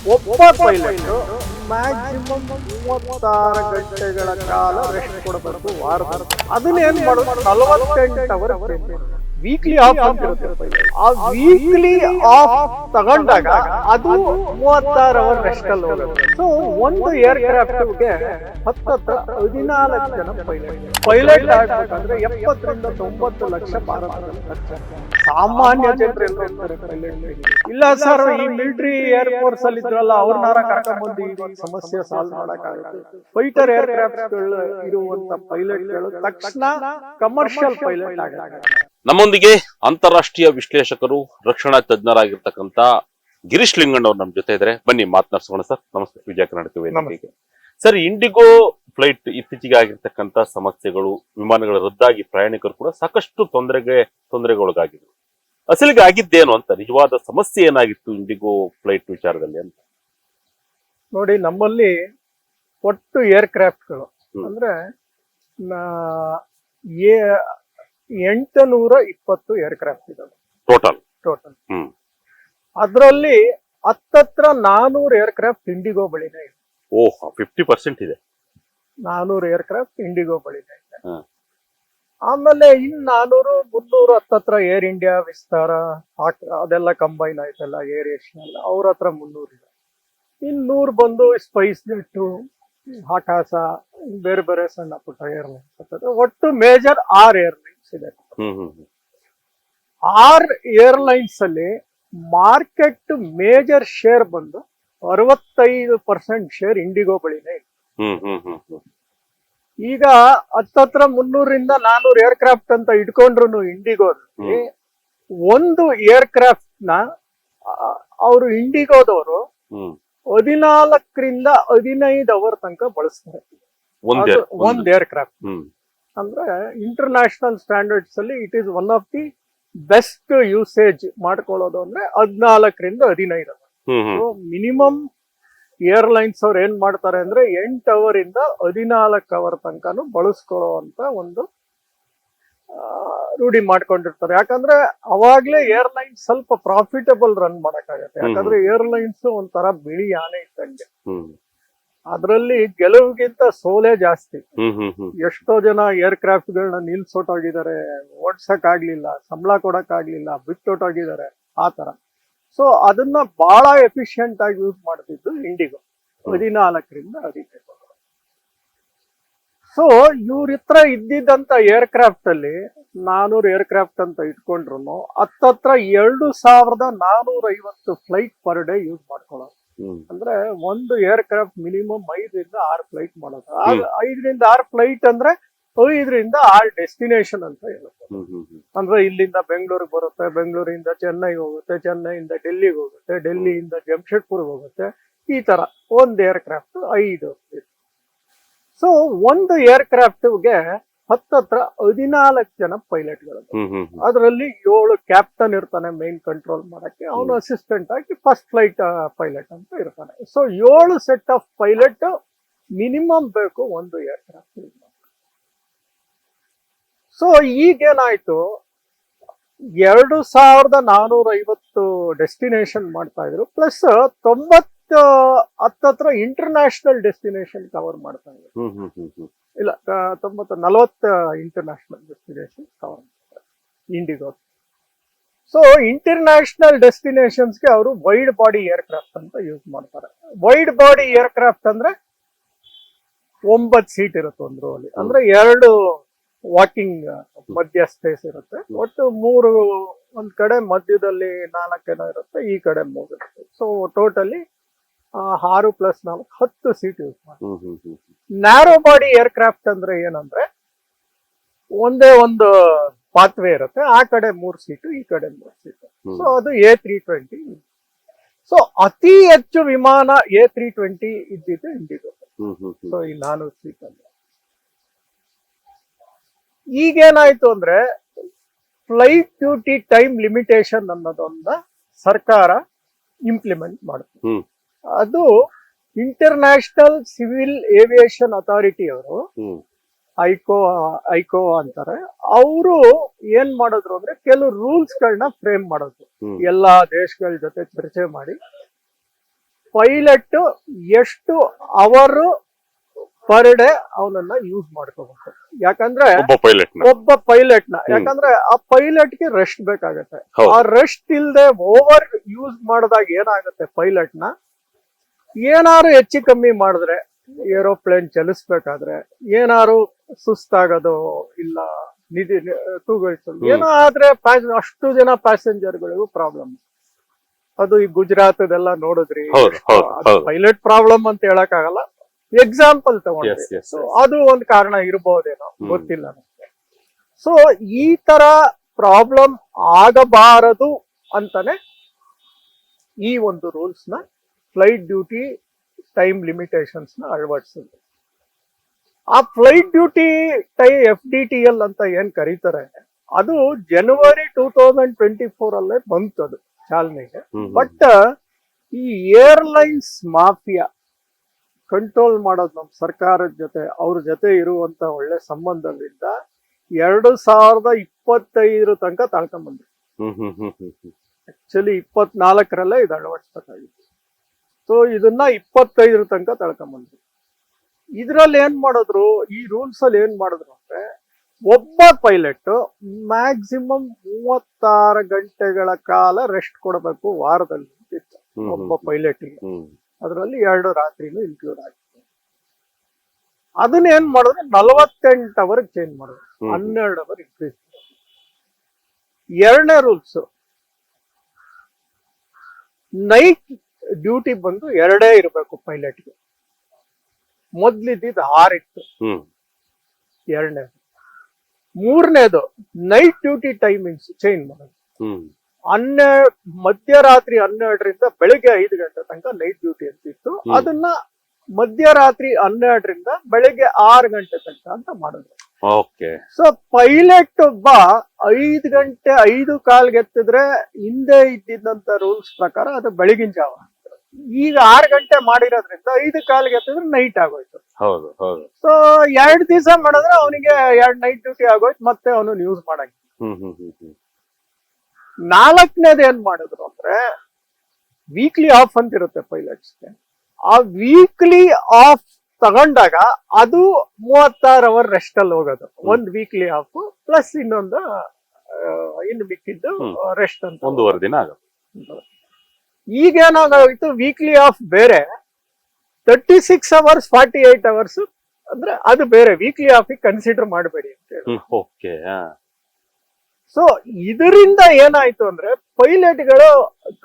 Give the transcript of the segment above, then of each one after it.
ಒಬ್ಬ pilot maximum 36 ಗಂಟೆಗಳ ಕಾಲ ರೆಸ್ಟ್ ಕೊಡಬೇಕು ವಾರದಲ್ಲಿ. ಅದನ್ನೇನ್ ಮಾಡೋದು 48 ಅವರ್ ವೀಕ್ಲಿ ಆಫ್ ಅಂತ ಇರುತ್ತೆ. ಆ ವೀಕ್ಲಿ ಆಫ್ ತಗೊಂಡಾಗ ಅದು 36 ಅವರ್ ರೆಸ್ಟ್ ಅಲ್ಲಿ ಹೋಗುತ್ತೆ. ಸೊ ಒಂದು ಏರ್ ಕ್ರಾಫ್ಟ್ಗೆ ಹತ್ತತ್ರ 14 ಜನ ಪೈಲಟ್ ಆಗ್ಬೇಕಂದ್ರೆ 70 ರಿಂದ 90 ಲಕ್ಷ ಭಾರತದಲ್ಲಿ ಖರ್ಚು. ಸಾಮಾನ್ಯ ಜನರು ಎಲ್ಲ ಹೋಗ್ತಾರೆ ಪೈಲಟ್. ಇಲ್ಲ ಸರ್, ಈ ಮಿಲಿಟರಿ ಏರ್ ಫೋರ್ಸ್ ಅಲ್ಲಿ ಇದ್ರಲ್ಲ ಅವ್ರನ್ನಾರ ಕರ್ಕೊಂಡ್ಬಂದು ಈ ಒಂದು ಸಮಸ್ಯೆ ಸಾಲ್ವ್ ಮಾಡಕ್ಕಾಗುತ್ತೆ. ಫೈಟರ್ ಏರ್ ಕ್ರಾಫ್ಟ್ ಇರುವಂತ ಪೈಲಟ್ಗಳು ತಕ್ಷಣ ಕಮರ್ಷಿಯಲ್ ಪೈಲಟ್ ಆಗುತ್ತೆ. ನಮ್ಮೊಂದಿಗೆ ಅಂತಾರಾಷ್ಟ್ರೀಯ ವಿಶ್ಲೇಷಕರು, ರಕ್ಷಣಾ ತಜ್ಞರಾಗಿರ್ತಕ್ಕಂಥ ಗಿರೀಶ್ ಲಿಂಗಣ್ಣ ಅವರು ನಮ್ಮ ಜೊತೆ ಇದ್ದಾರೆ. ಬನ್ನಿ ಮಾತನಾಡಿಸೋಣ ಸರ್. ನಮಸ್ತೆ ವಿಜಯ ಕರ್ನಾಟಕ ವೇದಿಕೆಗೆ. ಸರ್, ಇಂಡಿಗೋ ಫ್ಲೈಟ್ ಇತ್ತೀಚೆಗೆ ಆಗಿರ್ತಕ್ಕಂಥ ಸಮಸ್ಯೆಗಳು, ವಿಮಾನಗಳ ರದ್ದಾಗಿ ಪ್ರಯಾಣಿಕರು ಕೂಡ ಸಾಕಷ್ಟು ತೊಂದರೆಗೊಳಗಾಗಿದ್ರು. ಅಸಲಿಗೆ ಆಗಿದ್ದೇನು ಅಂತ, ನಿಜವಾದ ಸಮಸ್ಯೆ ಏನಾಗಿತ್ತು ಇಂಡಿಗೋ ಫ್ಲೈಟ್ ವಿಚಾರದಲ್ಲಿ ಅಂತ? ನೋಡಿ, ನಮ್ಮಲ್ಲಿ ಒಟ್ಟು ಏರ್ ಕ್ರಾಫ್ಟ್ಗಳು ಅಂದ್ರೆ 820 ಏರ್ ಕ್ರಾಫ್ಟ್ ಇದಾವೆ ಟೋಟಲ್. ಅದರಲ್ಲಿ ಹತ್ತತ್ರ 400 ಏರ್ ಕ್ರಾಫ್ಟ್ ಇಂಡಿಗೋ ಬಳಿನೇ ಇದೆ. 50% ಇದೆ. 400 ಏರ್ ಕ್ರಾಫ್ಟ್ ಇಂಡಿಗೋ ಬಳಿನೇ ಇದೆ. ಆಮೇಲೆ 400 300 ಹತ್ತತ್ರ ಏರ್ ಇಂಡಿಯಾ, ವಿಸ್ತಾರ ಅದೆಲ್ಲ ಕಂಬೈನ್ ಆಯ್ತಲ್ಲ, ಏರ್ ಏಷ್ಯಾ ಎಲ್ಲ ಅವ್ರ ಹತ್ರ 300 ಇದೆ. 100 ಬಂದು ಸ್ಪೈಸ್ ಜೆಟ್, ಆಕಾಶ, ಬೇರೆ ಬೇರೆ ಸಣ್ಣ ಪುಟ್ಟ ಏರ್ಲೈನ್ಸ್. ಒಟ್ಟು ಮೇಜರ್ 6 ಏರ್ಲೈನ್ಸ್ ಇದೆ. 6 ಏರ್ಲೈನ್ಸ್ ಅಲ್ಲಿ ಮಾರ್ಕೆಟ್ ಮೇಜರ್ ಶೇರ್ ಬಂದು 65% ಶೇರ್ ಇಂಡಿಗೋ ಬಳಿನೇ ಇದೆ. ಈಗ ಹತ್ತತ್ರ 300 ರಿಂದ 400 ಏರ್ ಕ್ರಾಫ್ಟ್ ಅಂತ ಇಟ್ಕೊಂಡ್ರು ಇಂಡಿಗೋದಲ್ಲಿ ಒಂದು ಏರ್ ಕ್ರಾಫ್ಟ್ ನ ಅವರು ಇಂಡಿಗೋದವರು 14 ರಿಂದ 15 ಅವರ್ ತನಕ ಬಳಸ್ತಾರೆ ಒಂದ್ ಏರ್ ಕ್ರಾಫ್ಟ್. ಅಂದ್ರೆ ಇಂಟರ್ನ್ಯಾಷನಲ್ ಸ್ಟ್ಯಾಂಡರ್ಡ್ಸ್ ಅಲ್ಲಿ it is one of the best usage ಮಾಡ್ಕೊಳ್ಳೋದು ಅಂದ್ರೆ 14 ರಿಂದ 15 ಅವರ್. ಮಿನಿಮಮ್ ಏರ್ಲೈನ್ಸ್ ಅವ್ರು ಏನ್ ಮಾಡ್ತಾರೆ ಅಂದ್ರೆ 8 ಅವರ್ ಇಂದ 14 ಅವರ್ ತನಕನು ಬಳಸ್ಕೊಳ್ಳೋ ಅಂತ ಒಂದು ರೂಢಿ ಮಾಡ್ಕೊಂಡಿರ್ತಾರೆ. ಯಾಕಂದ್ರೆ ಅವಾಗ್ಲೇ ಏರ್ಲೈನ್ಸ್ ಸ್ವಲ್ಪ ಪ್ರಾಫಿಟಬಲ್ ರನ್ ಮಾಡಕ್ಕಾಗತ್ತೆ. ಯಾಕಂದ್ರೆ ಏರ್ಲೈನ್ಸ್ ಒಂಥರ ಬಿಳಿ ಆನೆ ಇದ್ದಂಗೆ, ಅದ್ರಲ್ಲಿ ಗೆಲುವಿಗಿಂತ ಸೋಲೆ ಜಾಸ್ತಿ. ಎಷ್ಟೋ ಜನ ಏರ್ ಕ್ರಾಫ್ಟ್ ಗಳನ್ನ ನಿಲ್ಸೊಟ್ಟೋಗಿದ್ದಾರೆ, ಓಡ್ಸಕ್ ಆಗ್ಲಿಲ್ಲ, ಸಂಬಳ ಕೊಡಕ್ ಆಗ್ಲಿಲ್ಲ, ಬಿಟ್ಟೊಟ್ಟೋಗಿದ್ದಾರೆ ಆ ತರ. ಸೊ ಅದನ್ನ ಬಹಳ ಎಫಿಷಿಯಂಟ್ ಆಗಿ ಯೂಸ್ ಮಾಡ್ತಿದ್ದು ಇಂಡಿಗೋ 14 ರಿಂದ 15. ಸೊ ಇವ್ರ ಹತ್ರ ಇದ್ದಿದ್ದಂತ ಏರ್ ಕ್ರಾಫ್ಟ್ ಅಲ್ಲಿ 400 ಏರ್ ಕ್ರಾಫ್ಟ್ ಅಂತ ಇಟ್ಕೊಂಡ್ರು ಹತ್ತತ್ರ 2450 ಫ್ಲೈಟ್ ಪರ್ ಡೇ ಯೂಸ್ ಮಾಡ್ಕೊಳ್ಳೋದು. ಅಂದ್ರೆ ಒಂದು ಏರ್ ಕ್ರಾಫ್ಟ್ ಮಿನಿಮಮ್ 5 ರಿಂದ 6 ಫ್ಲೈಟ್ ಮಾಡೋದು. 5 ರಿಂದ 6 ಫ್ಲೈಟ್ ಅಂದ್ರೆ 5 ರಿಂದ 6 ಡೆಸ್ಟಿನೇಷನ್ ಅಂತ ಹೇಳುತ್ತೆ. ಅಂದ್ರೆ ಇಲ್ಲಿಂದ ಬೆಂಗಳೂರಿಗೆ ಬರುತ್ತೆ, ಬೆಂಗಳೂರಿಂದ ಚೆನ್ನೈ ಹೋಗುತ್ತೆ, ಚೆನ್ನೈಯಿಂದ ಡೆಲ್ಲಿಗೆ ಹೋಗುತ್ತೆ, ಡೆಲ್ಲಿಯಿಂದ ಜಮ್ಶೆಡ್ಪುರ್ಗೆ ಹೋಗುತ್ತೆ. ಈ ತರ ಒಂದು ಏರ್ ಕ್ರಾಫ್ಟ್ 5. ಸೊ ಒಂದು ಏರ್ ಕ್ರಾಫ್ಟ್ಗೆ ಹತ್ತತ್ರ 14 ಜನ ಪೈಲಟ್ಗಳು. ಅದರಲ್ಲಿ 7 ಕ್ಯಾಪ್ಟನ್ ಇರ್ತಾನೆ ಮೇನ್ ಕಂಟ್ರೋಲ್ ಮಾಡಕ್ಕೆ, ಅವನು ಅಸಿಸ್ಟೆಂಟ್ ಆಗಿ ಫಸ್ಟ್ ಫ್ಲೈಟ್ ಪೈಲಟ್ ಅಂತ ಇರ್ತಾನೆ. So 7 set of pilot minimum ಬೇಕು ಒಂದು ಏರ್ ಕ್ರಾಫ್ಟ್. ಸೊ ಈಗೇನಾಯ್ತು, 2450 ಡೆಸ್ಟಿನೇಷನ್ ಮಾಡ್ತಾ ಇದ್ರು, ಪ್ಲಸ್ 90 ಹತ್ತತ್ರ ಇಂಟರ್ನ್ಯಾಷನಲ್ ಡೆಸ್ಟಿನೇಷನ್ ಕವರ್ ಮಾಡ್ತಾ ಇದ್ರು. ಇಲ್ಲ 40 ಇಂಟರ್ನ್ಯಾಷನಲ್ ಡೆಸ್ಟಿನೇಷನ್ ಕವರ್ ಮಾಡ್ತಾರೆ ಇಂಡಿಗೋ. ಸೊ ಇಂಟರ್ನ್ಯಾಷನಲ್ ಡೆಸ್ಟಿನೇಷನ್ಸ್ಗೆ ಅವರು ವೈಡ್ ಬಾಡಿ ಏರ್ ಕ್ರಾಫ್ಟ್ ಅಂತ ಯೂಸ್ ಮಾಡ್ತಾರೆ. ವೈಡ್ ಬಾಡಿ ಏರ್ ಕ್ರಾಫ್ಟ್ ಅಂದ್ರೆ 9 ಸೀಟ್ ಇರುತ್ತೆ ಒಂದು ರೋ ಅಲ್ಲಿ. ಅಂದ್ರೆ 2 ವಾಕಿಂಗ್ ಮಧ್ಯ ಸ್ಪೇಸ್ ಇರುತ್ತೆ. ಒಟ್ಟು 3 ಒಂದ್ ಕಡೆ ಮಧ್ಯದಲ್ಲಿ 4 ಏನೋ ಇರುತ್ತೆ, ಈ ಕಡೆ 3 ಇರುತ್ತೆ. ಸೊ ಟೋಟಲಿ 6 + 4 10 ಸೀಟ್ ಯೂಸ್ ಮಾಡ್ತಾರೆ. ನ್ಯಾರೋ ಬಾಡಿ ಏರ್ ಕ್ರಾಫ್ಟ್ ಅಂದ್ರೆ ಏನಂದ್ರೆ ಒಂದೇ ಒಂದು ಪಾತ್ವೇ ಇರುತ್ತೆ, ಆ ಕಡೆ 3 ಸೀಟು, ಈ ಕಡೆ 3 ಸೀಟು. ಸೊ ಅದು A320. ಸೊ ಅತಿ ಹೆಚ್ಚು ವಿಮಾನ A320 ಇದ್ದಿದ್ದು ಇಂಡಿಗೋ. ಸೊ ಈ 400 ಸೀಟ್ ಅಂದ್ರೆ ಈಗೇನಾಯ್ತು ಅಂದ್ರೆ ಫ್ಲೈಟ್ ಡ್ಯೂಟಿ ಟೈಮ್ ಲಿಮಿಟೇಷನ್ ಅನ್ನೋದೊಂದ ಸರ್ಕಾರ ಇಂಪ್ಲಿಮೆಂಟ್ ಮಾಡುತ್ತೆ. ಅದು ಇಂಟರ್ನ್ಯಾಷನಲ್ ಸಿವಿಲ್ ಏವಿಯೇಷನ್ ಅಥಾರಿಟಿ ಅವರು, ಐಕೋ ಅಂತಾರೆ, ಅವರು ಏನ್ ಮಾಡಿದ್ರು ಅಂದ್ರೆ ಕೆಲವು ರೂಲ್ಸ್ ಗಳನ್ನ ಫ್ರೇಮ್ ಮಾಡೋದು. ಎಲ್ಲಾ ದೇಶಗಳ ಜೊತೆ ಚರ್ಚೆ ಮಾಡಿ ಪೈಲಟ್ ಎಷ್ಟು ಅವರು ಪರ್ ಡೇ ಅವನನ್ನ ಯೂಸ್ ಮಾಡ್ಕೋಬೇಕು. ಯಾಕಂದ್ರೆ ಒಬ್ಬ ಪೈಲಟ್ ನ ಯಾಕಂದ್ರೆ ಆ ಪೈಲಟ್ ಗೆ ರೆಸ್ಟ್ ಬೇಕಾಗತ್ತೆ. ಆ ರೆಸ್ಟ್ ಇಲ್ದೆ ಓವರ್ ಯೂಸ್ ಮಾಡಿದಾಗ ಏನಾಗುತ್ತೆ, ಪೈಲಟ್ ನ ಏನಾರು ಹೆಚ್ಚು ಕಮ್ಮಿ ಮಾಡಿದ್ರೆ, ಏರೋಪ್ಲೇನ್ ಚಲಿಸ್ಬೇಕಾದ್ರೆ ಏನಾರು ಸುಸ್ತಾಗೋದು ಇಲ್ಲ ನಿಧಿ ತೂಗೋಯ್ಸೋದು ಏನೋ ಆದ್ರೆ ಅಷ್ಟು ಜನ ಪ್ಯಾಸೆಂಜರ್ಗಳಿಗೂ ಪ್ರಾಬ್ಲಮ್. ಅದು ಈ ಗುಜರಾತದೆಲ್ಲ ನೋಡಿದ್ರಿ, ಪೈಲಟ್ ಪ್ರಾಬ್ಲಮ್ ಅಂತ ಹೇಳಕ್ ಆಗಲ್ಲ, ಎಕ್ಸಾಂಪಲ್ ತಗೊಂಡ್ರಿ. ಸೊ ಅದು ಒಂದು ಕಾರಣ ಇರಬಹುದೇನೋ, ಗೊತ್ತಿಲ್ಲ ನಮ್ಗೆ. ಸೊ ಈ ತರ ಪ್ರಾಬ್ಲಮ್ ಆಗಬಾರದು ಅಂತಾನೆ ಈ ಒಂದು ರೂಲ್ಸ್ ನ ಫ್ಲೈಟ್ ಡ್ಯೂಟಿ ಟೈಮ್ ಲಿಮಿಟೇಷನ್ಸ್ ನ ಅಳವಡಿಸಿದ್ರು. ಆ ಫ್ಲೈಟ್ ಡ್ಯೂಟಿ FDTL ಅಂತ ಏನ್ ಕರೀತಾರೆ, ಅದು ಜನವರಿ 2024 ಅಲ್ಲೇ ಬಂತು ಅದು ಚಾಲನೆಗೆ. ಬಟ್ ಈ ಏರ್ಲೈನ್ಸ್ ಮಾಫಿಯಾ ಕಂಟ್ರೋಲ್ ಮಾಡೋದು ನಮ್ಮ ಸರ್ಕಾರದ ಜೊತೆ, ಅವ್ರ ಜೊತೆ ಇರುವಂತ ಒಳ್ಳೆ ಸಂಬಂಧದಿಂದ 2025 ತನಕ ತಾಳ್ಕೊಂಡ್ಬಂದ್ರು. ಆಕ್ಚುಲಿ 24ರಲ್ಲೇ ಇದು ಅಳವಡಿಸ್ಬೇಕಾಗಿತ್ತು. ಸೊ ಇದನ್ನ 25 ತನಕ ತಳ್ಕೊಂಡ್ಬಂದ್ರು. ಇದ್ರಲ್ಲಿ ಏನ್ ಮಾಡಿದ್ರು, ಈ ರೂಲ್ಸ್ ಅಲ್ಲಿ ಏನ್ ಮಾಡಿದ್ರು ಅಂದ್ರೆ, ಒಬ್ಬ ಪೈಲಟ್ ಮ್ಯಾಕ್ಸಿಮಮ್ 36 ಗಂಟೆಗಳ ಕಾಲ ರೆಸ್ಟ್ ಕೊಡಬೇಕು ವಾರದಲ್ಲಿ ಇತ್ತು ಒಬ್ಬ ಪೈಲಟ್ಗೆ. ಅದರಲ್ಲಿ 2 ರಾತ್ರಿನೂ ಇನ್ಕ್ಲೂಡ್ ಆಗಿತ್ತು. ಅದನ್ನ ಏನ್ ಮಾಡಿದ್ರು, 48 ಅವರ್ ಚೇಂಜ್ ಮಾಡಿದ್ರು, 12 ಅವರ್ ಇನ್ಕ್ರೀಸ್. ಎರಡನೇ ರೂಲ್ಸ್, ನೈಟ್ ಡ್ಯೂಟಿ ಬಂದು 2 ಇರಬೇಕು ಪೈಲಟ್ಗೆ. ಮೊದ್ಲಿದ್ದಿದ್ದು 6 ಇತ್ತು, ಎರಡನೇದು. ಮೂರನೇದು, ನೈಟ್ ಡ್ಯೂಟಿ ಟೈಮಿಂಗ್ಸ್ ಚೇಂಜ್ ಮಾಡೋದು. ಮಧ್ಯರಾತ್ರಿ 12ರಿಂದ ಬೆಳಿಗ್ಗೆ 5 ಗಂಟೆ ತನಕ ನೈಟ್ ಡ್ಯೂಟಿ ಅಂತಿತ್ತು, ಅದನ್ನ ಮಧ್ಯರಾತ್ರಿ 12ರಿಂದ ಬೆಳಿಗ್ಗೆ 6 ಗಂಟೆ ತನಕ ಅಂತ ಮಾಡಿದ್ರು. ಸೊ ಪೈಲಟ್ ಒಬ್ಬ 5 ಗಂಟೆ 5:15 ಎತ್ತಿದ್ರೆ ಹಿಂದೆ ಇದ್ದಿದ್ದಂತ ರೂಲ್ಸ್ ಪ್ರಕಾರ ಅದು ಬೆಳಗಿನ ಜಾವ. ಈಗ 6 ಗಂಟೆ ಮಾಡಿರೋದ್ರಿಂದ 5:15 ಎತ್ತಿದ್ರೆ ನೈಟ್ ಆಗೋಯ್ತು. ಸೊ 2 ದಿವಸ ಮಾಡಿದ್ರೆ ಅವನಿಗೆ 2 ನೈಟ್ ಡ್ಯೂಟಿ ಆಗೋಯ್ತು, ಮತ್ತೆ ಅವನು ಯೂಸ್ ಮಾಡಂಗಿಲ್ಲ. ನಾಲ್ಕನೇದು ಏನ್ ಮಾಡಿದ್ರು ಅಂದ್ರೆ, ವೀಕ್ಲಿ ಆಫ್ ಅಂತ ಇರುತ್ತೆ ಪೈಲಟ್ಸ್ಗೆ. ಆ ವೀಕ್ಲಿ ಆಫ್ ತಗೊಂಡಾಗ ಅದು 36 ಅವರ್ ರೆಸ್ಟ್ ಅಲ್ಲಿ ಹೋಗೋದು. ಒಂದು ವೀಕ್ಲಿ ಆಫ್ ಪ್ಲಸ್ ಇನ್ನೊಂದು ಇನ್ನು ಮಿಕ್ಕಿದ್ದು ರೆಸ್ಟ್ ಅಂತ 1.5 ದಿನ ಆಗುತ್ತೆ. ಈಗ ಏನಾಗೋಯ್ತು, ವೀಕ್ಲಿ ಆಫ್ ಬೇರೆ, 36 ಅವರ್ಸ್ 48 ಅವರ್ಸ್ ಅಂದ್ರೆ ಅದು ಬೇರೆ. ವೀಕ್ಲಿ ಆಫ್ ಕನ್ಸಿಡರ್ ಮಾಡಬೇಡಿ ಅಂತ ಹೇಳಿ. ಸೊ ಇದರಿಂದ ಏನಾಯ್ತು ಅಂದ್ರೆ, ಪೈಲಟ್ಗಳು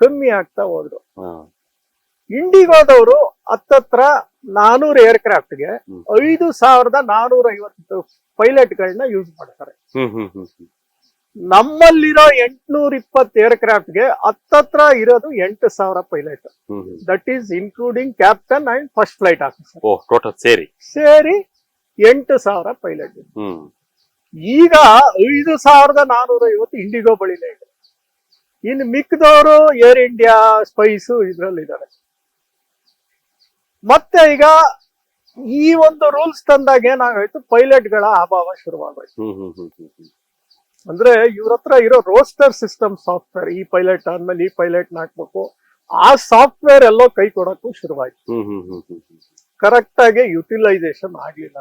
ಕಮ್ಮಿ ಆಗ್ತಾ ಹೋದ್ರು. ಇಂಡಿಗೋದವರು ಹತ್ತತ್ರ 400 ಏರ್ಕ್ರಾಫ್ಟ್ಗೆ 5,450 ಪೈಲಟ್ಗಳನ್ನ ಯೂಸ್ ಮಾಡ್ತಾರೆ. ನಮ್ಮಲ್ಲಿರೋ 820 ಏರ್ಕ್ರಾಫ್ಟ್ಗೆ ಹತ್ತತ್ರ ಇರೋದು 8,000 pilot. That is including captain and first flight officer total ಸೇರಿ 8,000 ಪೈಲಟ್. ಈಗ 5,450 ಇಂಡಿಗೋ ಬಳಿಲೇ ಇದೆ. ಇನ್ನು ಮಿಕ್ಕಿದವರು ಏರ್ ಇಂಡಿಯಾ, ಸ್ಪೈಸ್ ಇದ್ರಲ್ಲಿ ಇದ್ದಾರೆ. ಮತ್ತೆ ಈಗ ಈ ಒಂದು ರೂಲ್ಸ್ ತಂದಾಗ ಏನಾಗೋಯ್ತು, ಪೈಲಟ್ಗಳ ಅಭಾವ ಶುರುವಾಗೋಯ್ತು. ಅಂದ್ರೆ ಇವ್ರ ಹತ್ರ ಇರೋ ರೋಸ್ಟರ್ ಸಿಸ್ಟಮ್ ಸಾಫ್ಟ್ವೇರ್, ಈ ಪೈಲಟ್ ಆದ್ಮೇಲೆ ಈ ಪೈಲಟ್ ಹಾಕ್ಬೇಕು, ಆ ಸಾಫ್ಟ್ವೇರ್ ಎಲ್ಲೋ ಕೈ ಕೊಡಕ್ಕೂ ಶುರುವಾಯ್ತು. ಕರೆಕ್ಟ್ ಆಗಿ ಯುಟಿಲೈಸೇಷನ್ ಆಗ್ಲಿಲ್ಲ.